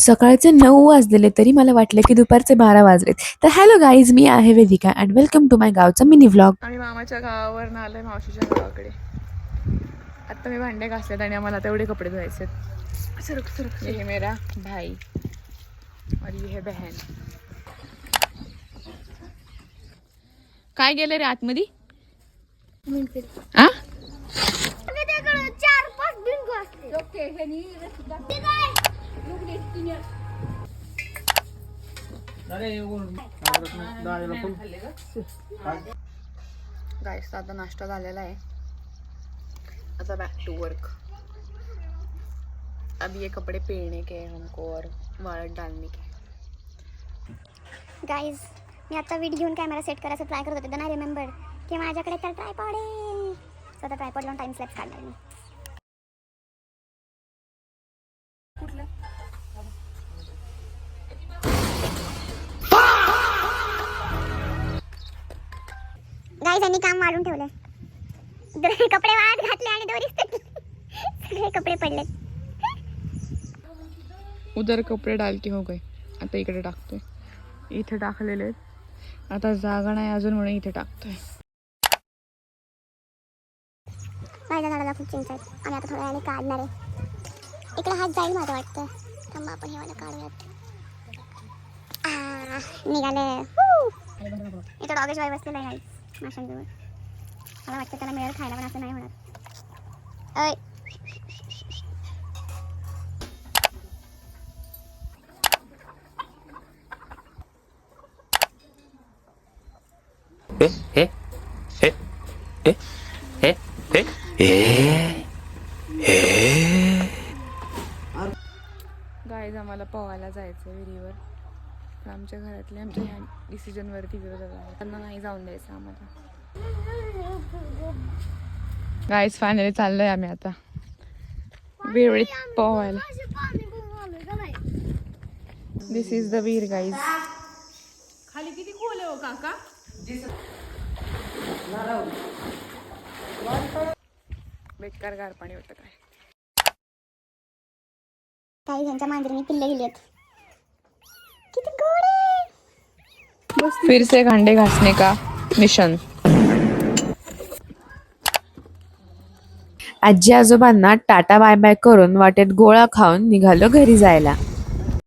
सकाळचे 9 वाजलेले तरी मला वाटलं की दुपारचे 12 वाजलेत. तर हॅलो गाईज, मी आहे वेदिका अँड वेलकम टू माय गावचा मिनी व्लॉग. आम्ही मामाच्या गावावरून आलोय मावशीच्या गावाकडे. आता मी भांडे घासलेत आणि आम्हाला तेवढे कपडे धुवायचे. सरक सरक. ये मेरा भाई और ये है बहन. काय गेले रे आतमध्ये? आ? गाइस आता नाश्ता झालेला आहे. आता बैक टू वर्क. अब ये कपड़े पहनने के हमको और वाळत डालने के. गाइस मी आता वीट घेऊन कॅमेरा सेट करायचं ट्राय करत होते. देन आय रिमेंबर की माझ्याकडे तर ट्रायपॉड आहे. सो आता ट्रायपॉड लावून टाइम स्लॅप्स काढणार मी. गाइस यांनी काम वाढून ठेवलंय. कपडे वाळत घातले आणि दोरीस सगळे कपडे पडले. उधर कपडे डाल के हो गए. आता इकडे टाकतोय. इथे टाकलेले आहेत. आता जागा नाही अजून म्हणून इथे टाकतोय. माझ्या झाडाला खूप चिंच आहेत आणि आता थोड्या वेळाने काढणार आहे. इकडे हात जाईल माझं वाटतं. थांबा आपण हे वाला काढूयात. निघाले. इथं डॉगेज बाय बसलेला आहे माशांजवळ. मला वाटतं त्याला मिळेल खायला पण असं नाही होणार. अय गाईज आम्हाला पोहायला जायचं विहिरीवर. पण आमच्या घरातले आमच्या ह्या डिसिजनवरती विरोध आहे. त्यांना नाही जाऊन द्यायचं आम्हाला. गाईज फायनली चाललोय आम्ही आता विहिरीत पोहायला. दिस इज द विहीर गाईज. खाली किती खोल आहे हो काका? बेकार गार पाणी होतं काय. काही ह्यांच्या मांजरीने पिल्ले गेली आहेत. किती गोड आहे. फिर से भांडे घासने का मिशन. आजी आजोबांना टाटा बाय बाय करून वाटेत गोळा खाऊन निघालो घरी जायला.